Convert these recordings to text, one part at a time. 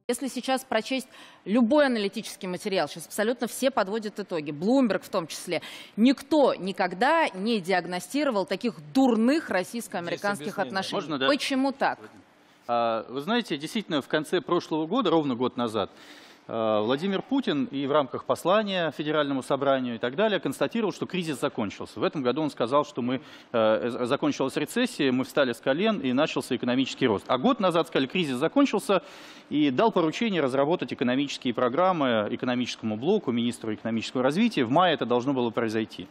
Если сейчас прочесть любой аналитический материал, сейчас абсолютно все подводят итоги, Bloomberg в том числе, никто никогда не диагностировал таких дурных российско-американских отношений. Можно, да? Почему так? Вы знаете, действительно, в конце прошлого года, ровно год назад, Владимир Путин и в рамках послания Федеральному собранию и так далее констатировал, что кризис закончился. В этом году он сказал, что закончилась рецессия, мы встали с колен и начался экономический рост. А год назад сказали, кризис закончился, и дал поручение разработать экономические программы экономическому блоку, министру экономического развития. В мае это должно было произойти.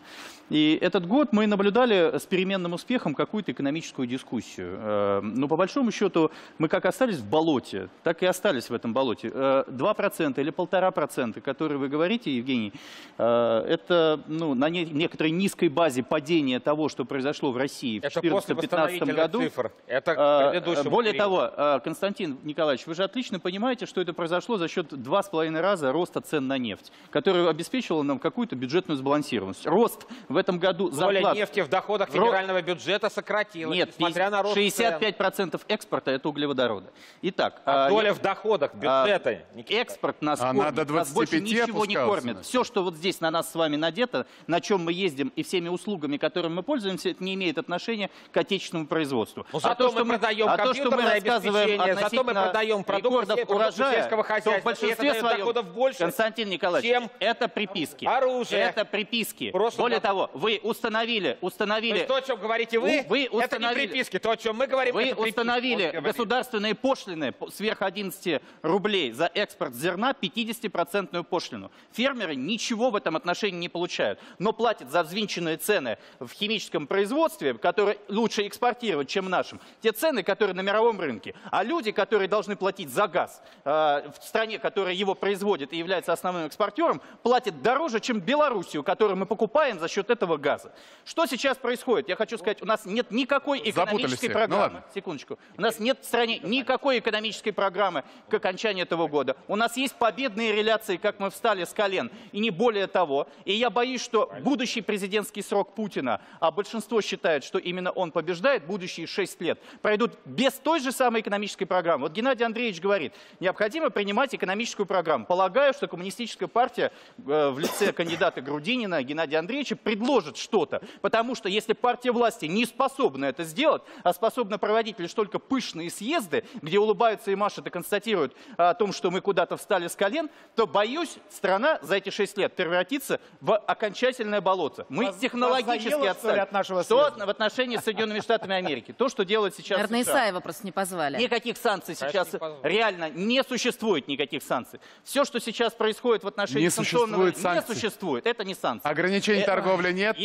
И этот год мы наблюдали с переменным успехом какую-то экономическую дискуссию. Но по большому счету мы как остались в болоте, так и остались в этом болоте. 2% или 1,5%, которые вы говорите, Евгений, это на некоторой низкой базе падения того, что произошло в России в 2014-2015 году. Цифр. Это более того, Константин Николаевич, вы же отлично понимаете, что это произошло за счет 2,5 раза роста цен на нефть, который обеспечивал нам какую-то бюджетную сбалансированность. Рост в этом году зарплат... Доля нефти в доходах федерального бюджета сократилась. Нет, несмотря на рост 65% экспорта – это углеводороды. Итак, доля в доходах бюджета... Экспорт нас кормит, нас больше ничего не кормит. Все, что вот здесь на нас с вами надето, на чем мы ездим и всеми услугами, которыми мы пользуемся, это не имеет отношения к отечественному производству. Зато мы продаем компьютерное обеспечение, зато мы продаем продукты сельского хозяйства, в большинстве своем, доходов больше, Константин Николаевич, чем это приписки. Оружие. Это приписки. Просто более того, вы установили... То, о чем говорите вы это не приписки. То, о чем мы говорим, вы это приписки. Установили государственные пошлины сверх 11 рублей за экспорт зерна, 50% пошлину. Фермеры ничего в этом отношении не получают, но платят за взвинченные цены в химическом производстве, которые лучше экспортировать, чем нашим. Те цены, которые на мировом рынке. А люди, которые должны платить за газ в стране, которая его производит и является основным экспортером, платят дороже, чем Белоруссию, которую мы покупаем за счет этого газа. Что сейчас происходит? Я хочу сказать, у нас нет никакой экономической программы. Секундочку. У нас нет в стране никакой экономической программы к окончанию этого года. У нас есть победные реляции, как мы встали с колен, и не более того. И я боюсь, что будущий президентский срок Путина, а большинство считает, что именно он побеждает, будущие 6 лет, пройдут без той же самой экономической программы. Вот Геннадий Андреевич говорит, необходимо принимать экономическую программу. Полагаю, что коммунистическая партия в лице кандидата Грудинина Геннадия Андреевича предложит что-то. Потому что если партия власти не способна это сделать, а способна проводить лишь только пышные съезды, где улыбаются и машут и констатируют о том, что мы куда-то встали с колен, то, боюсь, страна за эти 6 лет превратится в окончательное болото. Мы технологически отстали. Что в отношении с Соединенными Штатами Америки? То, что делает сейчас Наверное, США. Исаева просто не позвали. Никаких санкций сейчас реально не существует, никаких санкций. Все, что сейчас происходит в отношении санкционного... Не существует. Это не санкции. Ограничений торговли нет,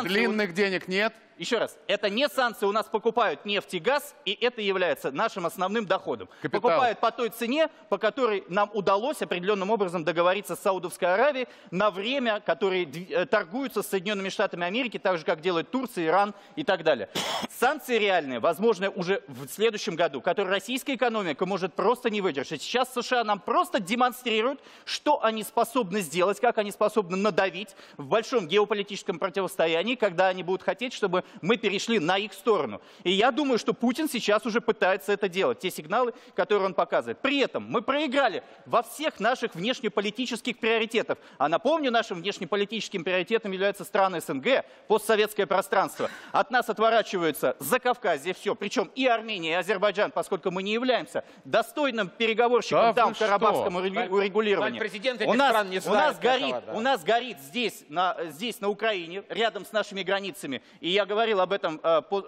длинных денег нет. Еще раз, это не санкции, у нас покупают нефть и газ, и это является нашим основным доходом. Капитал. Покупают по той цене, по которой нам удалось определенным образом договориться с Саудовской Аравией на время, которые торгуются с Соединенными Штатами Америки, так же, как делает Турция, Иран и так далее. Санкции реальные, возможно, уже в следующем году, которые российская экономика может просто не выдержать. Сейчас США нам просто демонстрируют, что они способны сделать, как они способны надавить в большом геополитическом противостоянии, когда они будут хотеть, чтобы мы перешли на их сторону. И я думаю, что Путин сейчас уже пытается это делать, те сигналы, которые он показывает. При этом мы проиграли во всех наших внешнеполитических приоритетах. А напомню, нашим внешнеполитическим приоритетом являются страны СНГ, постсоветское пространство. От нас отворачиваются Закавказье, все, причем и Армения, и Азербайджан, поскольку мы не являемся достойным переговорщиком к карабахскому урегулированию. У нас горит здесь, на Украине, рядом с нашими границами, и я говорил об этом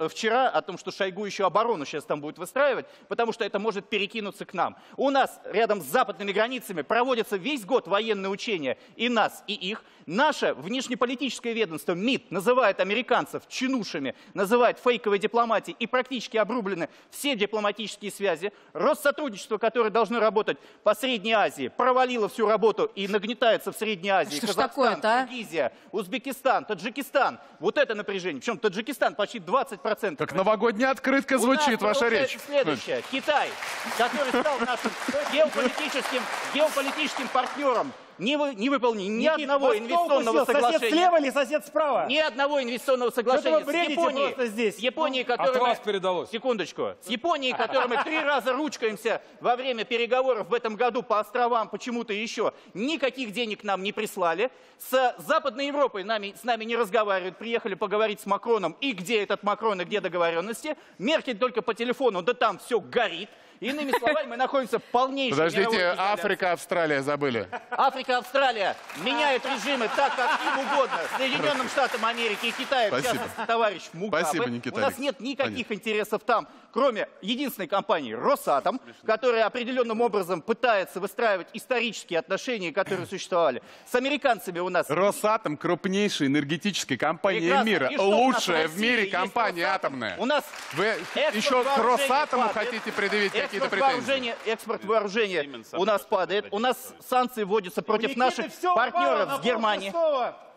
вчера, о том, что Шойгу еще оборону сейчас там будет выстраивать, потому что это может перекинуться к нам. У нас рядом с западными границами проводятся весь год военные учения и нас, и их. Наше внешнеполитическое ведомство МИД называет американцев чинушами, называет фейковой дипломатией, и практически обрублены все дипломатические связи. Россотрудничество, которое должно работать по Средней Азии, провалило всю работу и нагнетается в Средней Азии. Что Казахстан, Киргизия, Узбекистан, Таджикистан. Вот это напряжение. Причем Таджикистан почти 20%. Как новогодняя открытка звучит ваша речь. Следующее. Китай, который стал нашим геополитическим партнером не выполнили ни одного инвестиционного соглашения. Сосед слева или сосед справа? Ни одного инвестиционного соглашения с Японией. Здесь. С Японией, которой вас передалось. Секундочку. С Японией, которой мы 3 раза ручкаемся во время переговоров в этом году по островам, почему-то еще. Никаких денег нам не прислали. С Западной Европой с нами не разговаривают. Приехали поговорить с Макроном. И где этот Макрон, и где договоренности. Меркель только по телефону, да там все горит. Иными словами, мы находимся в полнейшей Подождите, мировой изоляции. Африка, Австралия забыли. Африка, Австралия меняют режимы так, как им угодно. Соединенным Штатам Америки и Китаю, в частности, товарищ Мугабе. Спасибо, Никита У нас нет никаких интересов там, кроме единственной компании «Росатом», которая определенным образом пытается выстраивать исторические отношения, которые существовали. С американцами у нас... Росатом — крупнейшая энергетическая компания Прекрасно. мира. И что у нас в Лучшая в России мире есть компания Росатом? атомная. У нас Вы экспорт еще к вооружений Росатому падает. хотите предъявить какие-то Экспорт претензии? вооружения у нас падает. У нас санкции вводятся против наших партнеров с Германии.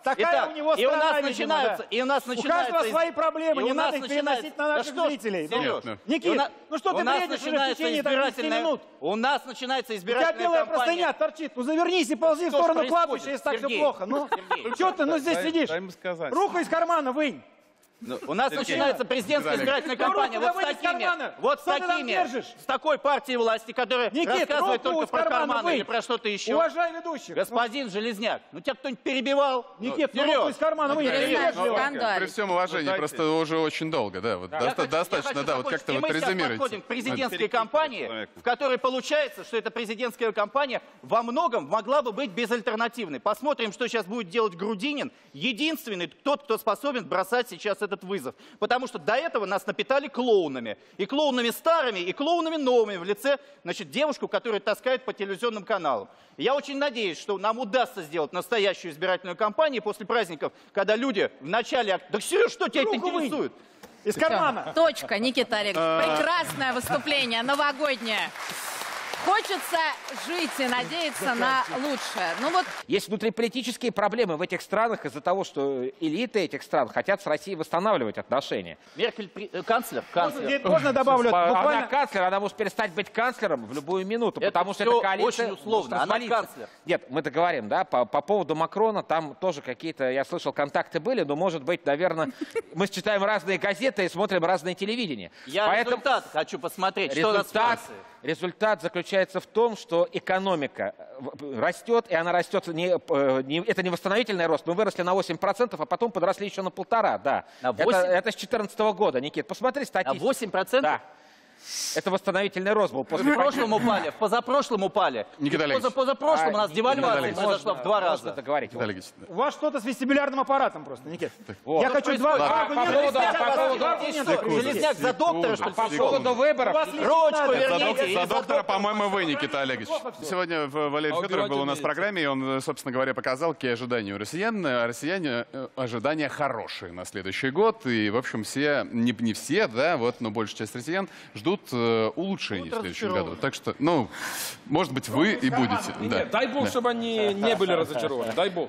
Такая Итак, у него и у страна, нас видимо, начинаются, да. и у нас У начинаются... каждого свои проблемы, и не у нас надо их переносить на наших зрителей. Сереж, Никит, ну что ты бредишь уже в течение 10 минут? У нас начинается У тебя избирательная белая кампания. простыня торчит. Ну завернись и ползи в Что ж сторону происходит, кладбища, если так все Сергей? плохо. Ну, Сергей. что ты, ну здесь сидишь? дай ему сказать. Руку из кармана вынь. У нас начинается президентская избирательная кампания руку вот с давай из кармана. такими, вот с Что ты там такими, держишь? с такой партией власти, которая Никит, рассказывает руку только из про кармана карманы вынь. или про что-то еще. Уважай ведущих. Господин Железняк, ну тебя кто-нибудь перебивал? Никит, ну Сереж, руку из кармана вынь. Перестань Вежливо. скандалить. При всем уважении, просто уже очень долго, да, вот достаточно, да, вот как-то и вот мы сейчас подходим резюмируйте. к президентской кампании, в которой получается, что эта президентская кампания во многом могла бы быть безальтернативной. Посмотрим, что сейчас будет делать Грудинин, единственный тот, кто способен бросать сейчас этот вызов. Потому что до этого нас напитали клоунами. И клоунами старыми, и клоунами новыми в лице, значит, девушку, которая таскает по телевизионным каналам. Я очень надеюсь, что нам удастся сделать настоящую избирательную кампанию после праздников, когда люди в начале... Да, Сереж, что тебя это Руку вынь. интересует? Из кармана. Точка, Никита Олегович. Прекрасное выступление, новогоднее. Хочется жить и надеяться на лучшее. Ну вот Есть внутриполитические проблемы в этих странах из-за того, что элиты этих стран хотят с Россией восстанавливать отношения. Меркель, канцлер. Можно добавлю Она буквально... канцлер, она может перестать быть канцлером в любую минуту, Это потому что всё это коалиция... очень условно. может Она развалиться. канцлер. Нет, мы-то говорим, да, по поводу Макрона, там тоже какие-то, я слышал, контакты были, но, может быть, наверное, мы читаем разные газеты и смотрим разное телевидение. Я результат хочу посмотреть, что у нас в Франции. Результат заключается в том, что экономика растет, и она растет, это не восстановительный рост, мы выросли на 8%, а потом подросли еще на 1,5%, да. На 8? Это с 2014 года, Никит, посмотри статистику. На 8%? Да. Это восстановительный рост был. В прошлом упали, в позапрошлом упали. Никита Олегович. Позапрошлом у нас девальвация Олегович. произошла в 2 раза. Это говорить. Никита Олегович, У вас что-то с вестибулярным аппаратом просто, Никит. Вот. Я хочу два аргумента. Железняк за доктора, что ли, По пришел? поводу выборов, Ручку верните. или За доктора, доктора. по-моему, вы, Никита Олегович. Сегодня Валерий Федоров был у нас в программе, и он, собственно говоря, показал, какие ожидания у россиян. А россияне ожидания хорошие на следующий год. И, в общем, все, не все, да, вот, но большая часть россиян ждут улучшений в следующем году. Так что, ну, может быть, вы и будете. Да. Дай бог, чтобы они не были разочарованы. Дай бог.